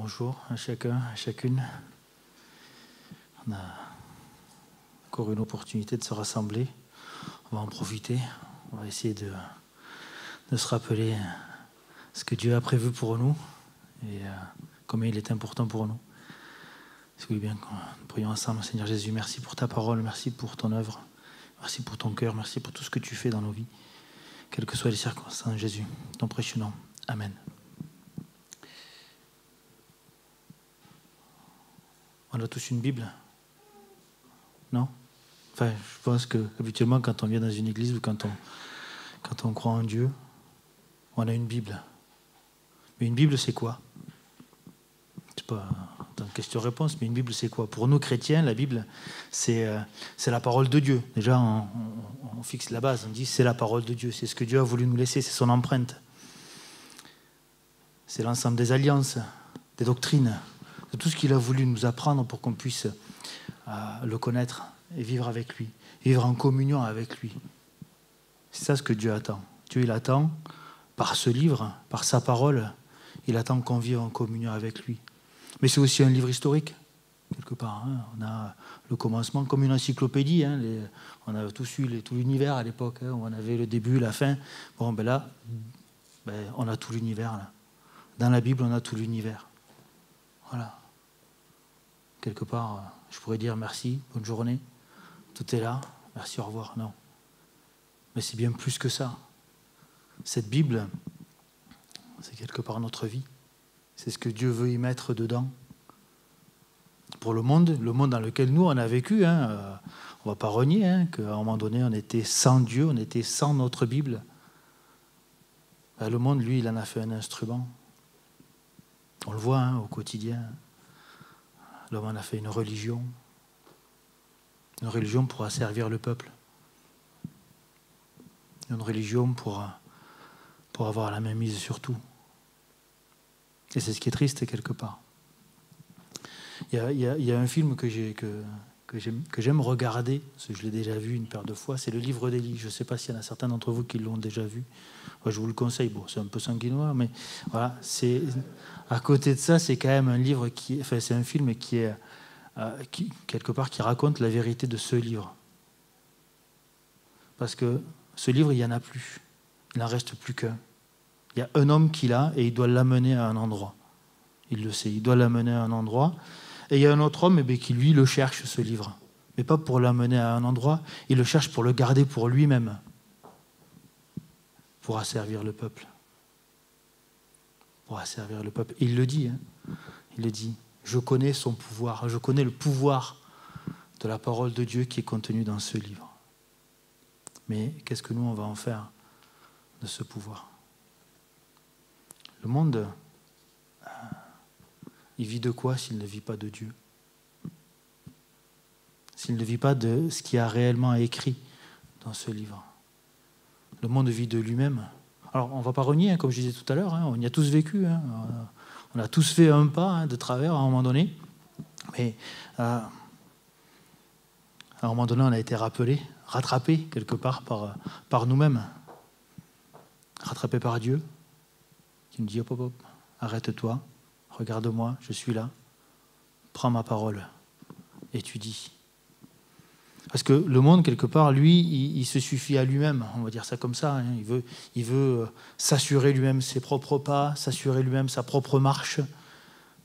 Bonjour à chacun, à chacune. On a encore une opportunité de se rassembler. On va en profiter. On va essayer de se rappeler ce que Dieu a prévu pour nous et combien il est important pour nous. Est-ce que oui, bien, nous prions ensemble. Seigneur Jésus, merci pour ta parole, merci pour ton œuvre, merci pour ton cœur, merci pour tout ce que tu fais dans nos vies, quelles que soient les circonstances, Jésus. Ton précieux nom. Amen. On a tous une Bible? Non? Enfin, je pense que habituellement, quand on vient dans une église ou quand on croit en Dieu, on a une Bible. Mais une Bible, c'est quoi? C'est pas une question-réponse, mais une Bible, c'est quoi? Pour nous, chrétiens, la Bible, c'est la parole de Dieu. Déjà, on fixe la base, on dit c'est la parole de Dieu, c'est ce que Dieu a voulu nous laisser, c'est son empreinte. C'est l'ensemble des alliances, des doctrines, de tout ce qu'il a voulu nous apprendre pour qu'on puisse le connaître et vivre avec lui, vivre en communion avec lui. C'est ça ce que Dieu attend. Dieu, il attend, par ce livre, par sa parole, il attend qu'on vive en communion avec lui. Mais c'est aussi un livre historique, quelque part. Hein. On a le commencement comme une encyclopédie. Hein. On a tous eu tout l'univers à l'époque. Hein. On avait le début, la fin. Bon, ben là, on a tout l'univers. Là. Dans la Bible, on a tout l'univers. Voilà. Quelque part, je pourrais dire merci, bonne journée, tout est là, merci, au revoir. Non. Mais c'est bien plus que ça. Cette Bible, c'est quelque part notre vie. C'est ce que Dieu veut y mettre dedans. Pour le monde dans lequel nous, on a vécu, hein, on ne va pas renier hein, qu'à un moment donné, on était sans Dieu, on était sans notre Bible. Ben, le monde, lui, il en a fait un instrument. On le voit hein, au quotidien. L'homme en a fait une religion. Une religion pour asservir le peuple. Une religion pour avoir la main mise sur tout. Et c'est ce qui est triste quelque part. Il y a un film que j'aime regarder, parce que je l'ai déjà vu une paire de fois, c'est Le Livre d'Élie. Je ne sais pas s'il y en a certains d'entre vous qui l'ont déjà vu. Moi, je vous le conseille. Bon, c'est un peu sanguinois, mais voilà. À côté de ça, c'est quand même un livre c'est un film qui quelque part, qui raconte la vérité de ce livre. Parce que ce livre, il n'y en a plus. Il n'en reste plus qu'un. Il y a un homme qui l'a et il doit l'amener à un endroit. Il le sait, il doit l'amener à un endroit. Et il y a un autre homme qui, lui, le cherche, ce livre. Mais pas pour l'amener à un endroit, il le cherche pour le garder pour lui-même. Pour asservir le peuple. Pour asservir le peuple. Et il le dit, hein. Il le dit. Je connais son pouvoir, je connais le pouvoir de la parole de Dieu qui est contenu dans ce livre. Mais qu'est-ce que nous, on va en faire de ce pouvoir? Le monde, il vit de quoi s'il ne vit pas de Dieu? S'il ne vit pas de ce qu'il y a réellement écrit dans ce livre? Le monde vit de lui-même. Alors, on ne va pas renier, hein, comme je disais tout à l'heure, hein, on y a tous vécu, hein, on a tous fait un pas hein, de travers à un moment donné, mais à un moment donné, on a été rattrapé quelque part par nous-mêmes, rattrapé par Dieu, qui nous dit hop, hop, hop, arrête-toi, regarde-moi, je suis là, prends ma parole, étudie. Parce que le monde, quelque part, lui, il se suffit à lui-même, on va dire ça comme ça. Hein. Il veut s'assurer lui-même ses propres pas, s'assurer lui-même sa propre marche,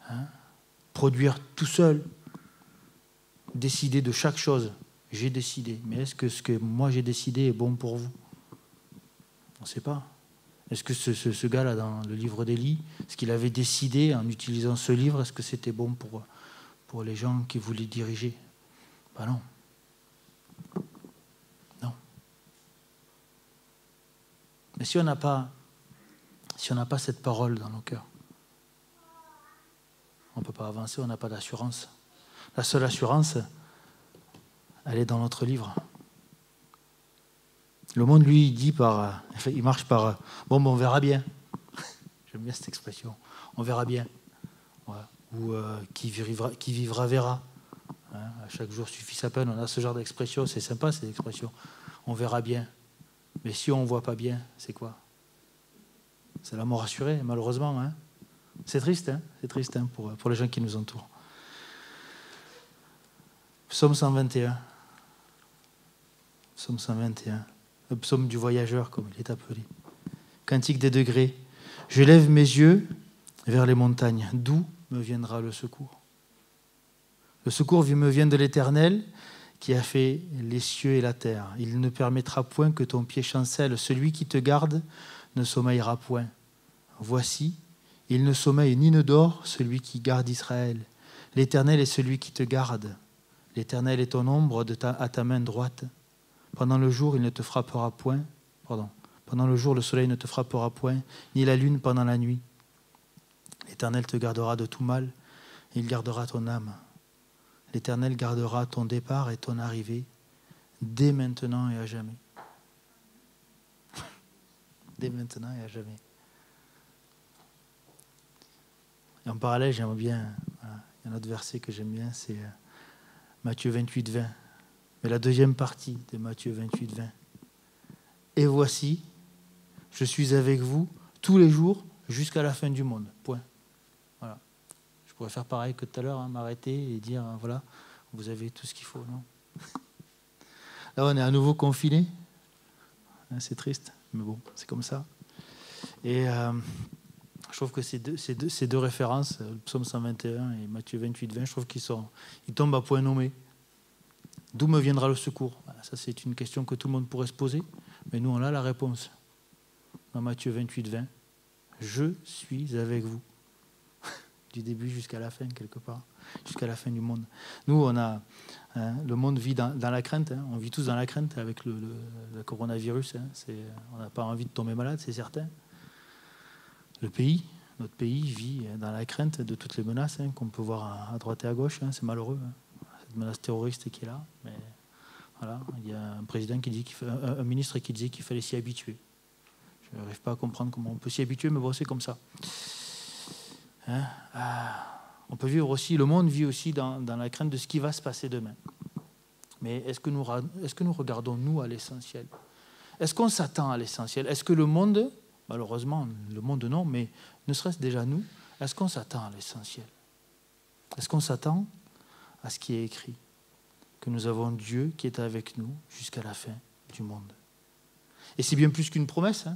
hein. Produire tout seul, décider de chaque chose. J'ai décidé, mais est-ce que ce que moi j'ai décidé est bon pour vous? On ne sait pas. Est-ce que ce gars-là, dans le livre d'Élie, ce qu'il avait décidé en utilisant ce livre, est-ce que c'était bon pour les gens qui voulaient diriger? Ben non. Non. Mais si on n'a pas cette parole dans nos cœurs, on ne peut pas avancer, on n'a pas d'assurance. La seule assurance, elle est dans notre livre. Le monde, lui, il marche par bon, on verra bien. J'aime bien cette expression. On verra bien. Ouais. Ou qui vivra verra. Hein, à chaque jour suffit sa peine. On a ce genre d'expression. C'est sympa, cette expression. On verra bien. Mais si on ne voit pas bien, c'est quoi? C'est la mort assurée, malheureusement. Hein. C'est triste, hein, pour les gens qui nous entourent. Psaume 121. Psaume 121. Le psaume du voyageur, comme il est appelé. Cantique des degrés. Je lève mes yeux vers les montagnes. D'où me viendra le secours? Le secours me vient de l'Éternel qui a fait les cieux et la terre. Il ne permettra point que ton pied chancelle. Celui qui te garde ne sommeillera point. Voici, il ne sommeille ni ne dort, celui qui garde Israël. L'Éternel est celui qui te garde. L'Éternel est ton ombre à ta main droite. Pendant le jour, il ne te frappera point. Pendant le jour, le soleil ne te frappera point, ni la lune pendant la nuit. L'Éternel te gardera de tout mal, et il gardera ton âme. L'Éternel gardera ton départ et ton arrivée, dès maintenant et à jamais. Dès maintenant et à jamais. Et en parallèle, j'aime bien, il y a un autre verset que j'aime bien, c'est Matthieu 28, 20. Mais la deuxième partie de Matthieu 28, 20. Et voici, je suis avec vous tous les jours jusqu'à la fin du monde. Point. Voilà. Je pourrais faire pareil que tout à l'heure, m'arrêter et dire, voilà, vous avez tout ce qu'il faut. Non. Là, on est à nouveau confinés. C'est triste, mais bon, c'est comme ça. Et je trouve que ces deux références, le psaume 121 et Matthieu 28, 20, je trouve ils tombent à point nommé. D'où me viendra le secours? Ça, c'est une question que tout le monde pourrait se poser, mais nous, on a la réponse. Dans Matthieu 28, 20, je suis avec vous. Du début jusqu'à la fin, quelque part, jusqu'à la fin du monde. Nous, le monde vit dans la crainte. On vit tous dans la crainte avec le coronavirus. On n'a pas envie de tomber malade, c'est certain. Notre pays vit dans la crainte de toutes les menaces qu'on peut voir à droite et à gauche. C'est malheureux, cette menace terroriste qui est là. Mais voilà, il y a un président un ministre qui disait qu'il fallait s'y habituer. Je n'arrive pas à comprendre comment on peut s'y habituer, mais bon, c'est comme ça. On peut vivre aussi, le monde vit aussi dans la crainte de ce qui va se passer demain. Mais est-ce que nous regardons, nous, à l'essentiel? Est-ce qu'on s'attend à l'essentiel? Est-ce que le monde, malheureusement, le monde non, mais ne serait-ce déjà nous, est-ce qu'on s'attend à l'essentiel? Est-ce qu'on s'attend à ce qui est écrit? Que nous avons Dieu qui est avec nous jusqu'à la fin du monde. Et c'est bien plus qu'une promesse.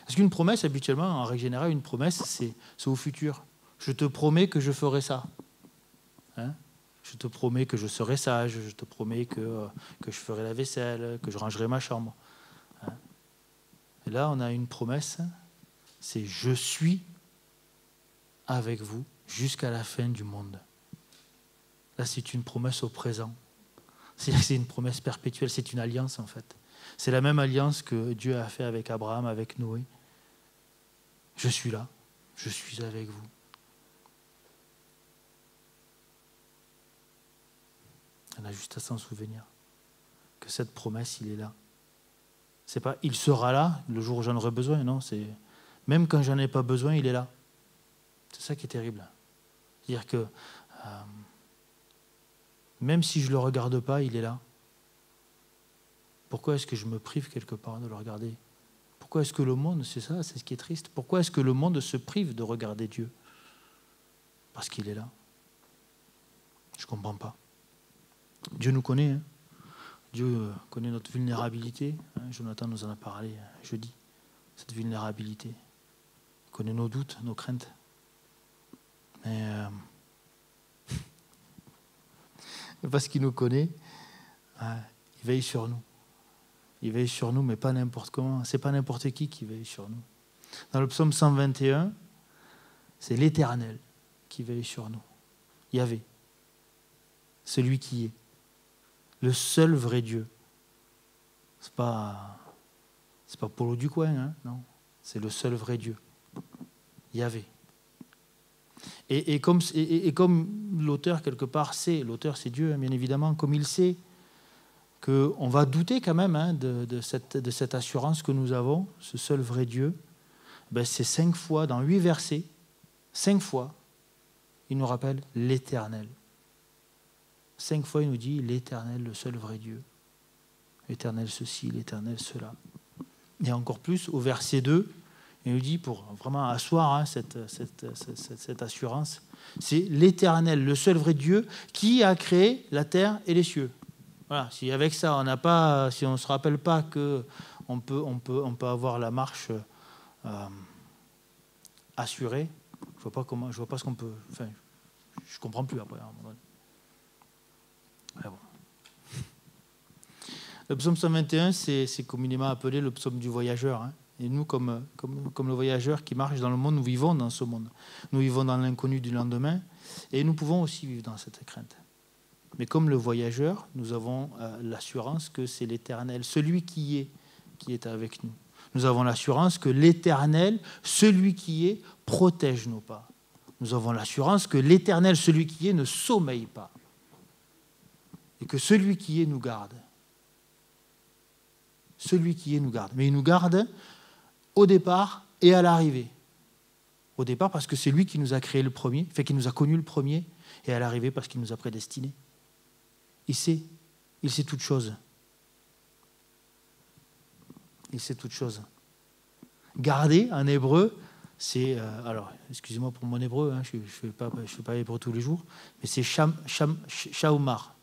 Parce qu'une promesse, habituellement, en règle générale, une promesse, c'est au futur. Je te promets que je ferai ça. Je te promets que je serai sage. Je te promets que je ferai la vaisselle, que je rangerai ma chambre. Et là, on a une promesse, c'est « Je suis avec vous jusqu'à la fin du monde ». Là, c'est une promesse au présent. C'est une promesse perpétuelle, c'est une alliance en fait. C'est la même alliance que Dieu a fait avec Abraham, avec Noé. Je suis là, je suis avec vous. On a juste à s'en souvenir que cette promesse, il est là. C'est pas il sera là le jour où j'en aurai besoin, non, c'est même quand j'en ai pas besoin, il est là. C'est ça qui est terrible. C'est-à-dire que même si je le regarde pas, il est là. Pourquoi est-ce que je me prive quelque part de le regarder? Pourquoi est-ce que le monde, c'est ça, c'est ce qui est triste. Pourquoi est-ce que le monde se prive de regarder Dieu? Parce qu'il est là. Je comprends pas. Dieu nous connaît. Dieu connaît notre vulnérabilité. Jonathan nous en a parlé jeudi. Cette vulnérabilité. Il connaît nos doutes, nos craintes. Mais parce qu'il nous connaît, il veille sur nous. Il veille sur nous, mais pas n'importe comment. C'est pas n'importe qui veille sur nous. Dans le psaume 121, c'est l'Éternel qui veille sur nous. Yahvé, celui qui est le seul vrai Dieu. C'est pas Polo du coin, non. C'est le seul vrai Dieu. Yahvé. Et comme l'auteur, quelque part, sait, l'auteur c'est Dieu, bien évidemment, comme il sait qu'on va douter quand même de cette assurance que nous avons, ce seul vrai Dieu, c'est 5 fois, dans 8 versets, 5 fois, il nous rappelle l'Éternel. 5 fois, il nous dit l'Éternel, le seul vrai Dieu. L'Éternel ceci, l'Éternel cela. Et encore plus, au verset 2, il nous dit, pour vraiment asseoir cette assurance, c'est l'Éternel, le seul vrai Dieu, qui a créé la terre et les cieux. Voilà. Si avec ça, si on ne se rappelle pas qu'on peut avoir la marche assurée, je vois pas ce qu'on peut. Enfin, je comprends plus après. Mais bon. Le psaume 121, c'est communément appelé le psaume du voyageur. Hein. Et nous, comme le voyageur qui marche dans le monde, nous vivons dans ce monde. Nous vivons dans l'inconnu du lendemain, et nous pouvons aussi vivre dans cette crainte. Mais comme le voyageur, nous avons l'assurance que c'est l'Éternel, celui qui est avec nous. Nous avons l'assurance que l'Éternel, celui qui est, protège nos pas. Nous avons l'assurance que l'Éternel, celui qui est, ne sommeille pas. Et que celui qui est nous garde. Celui qui est nous garde. Mais il nous garde au départ et à l'arrivée. Au départ parce que c'est lui qui nous a créé le premier, fait qu'il nous a connus le premier, et à l'arrivée parce qu'il nous a prédestinés. Il sait toutes choses. Il sait toutes choses. Garder, en hébreu, c'est... alors, excusez-moi pour mon hébreu, hein, je ne fais pas hébreu tous les jours, mais c'est shaumar.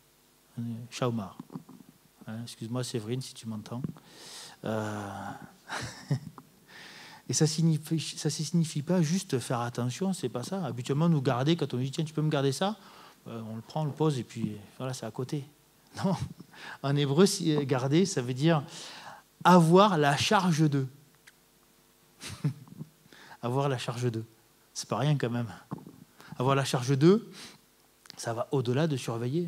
Shaumar. Hein, excuse-moi, Séverine, si tu m'entends. Et ça signifie pas juste faire attention, c'est pas ça. Habituellement, nous garder, quand on dit tiens, tu peux me garder ça, on le prend, on le pose, et puis voilà, c'est à côté. Non, en hébreu, garder, ça veut dire avoir la charge d'eux. Avoir la charge d'eux. C'est pas rien quand même. Avoir la charge d'eux, ça va au-delà de surveiller.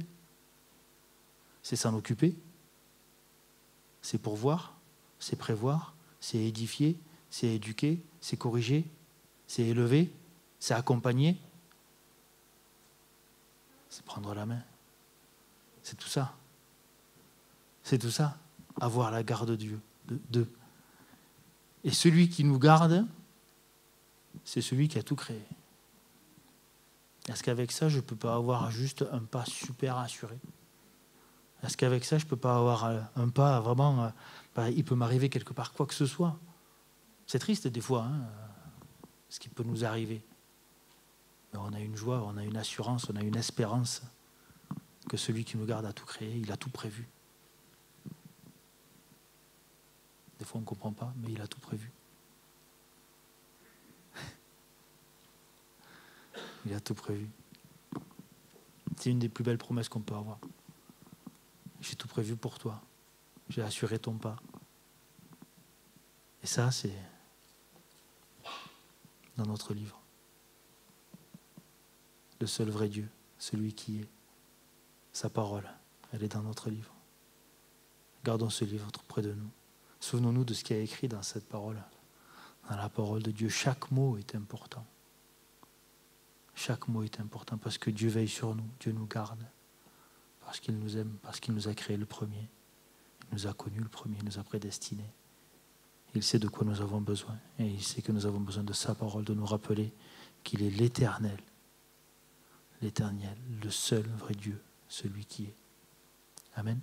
C'est s'en occuper. C'est pourvoir, c'est prévoir, c'est édifier, c'est éduquer, c'est corriger, c'est élever, c'est accompagner. C'est prendre la main. C'est tout ça. C'est tout ça. Avoir la garde de Dieu. Et celui qui nous garde, c'est celui qui a tout créé. Est-ce qu'avec ça, je ne peux pas avoir juste un pas super assuré? Est-ce qu'avec ça, je ne peux pas avoir un pas vraiment... il peut m'arriver quelque part quoi que ce soit. C'est triste des fois, hein, ce qui peut nous arriver. Mais on a une joie, on a une assurance, on a une espérance que celui qui nous garde a tout créé, il a tout prévu. Des fois, on ne comprend pas, mais il a tout prévu. Il a tout prévu. C'est une des plus belles promesses qu'on peut avoir. J'ai tout prévu pour toi. J'ai assuré ton pas. Et ça, c'est dans notre livre. Le seul vrai Dieu, celui qui est. Sa parole, elle est dans notre livre. Gardons ce livre près de nous. Souvenons-nous de ce qui est écrit dans cette parole. Dans la parole de Dieu, chaque mot est important. Chaque mot est important parce que Dieu veille sur nous, Dieu nous garde, parce qu'il nous aime, parce qu'il nous a créé le premier. Il nous a connus le premier, il nous a prédestinés. Il sait de quoi nous avons besoin et il sait que nous avons besoin de sa parole, de nous rappeler qu'il est l'Éternel, le seul vrai Dieu, celui qui est. Amen.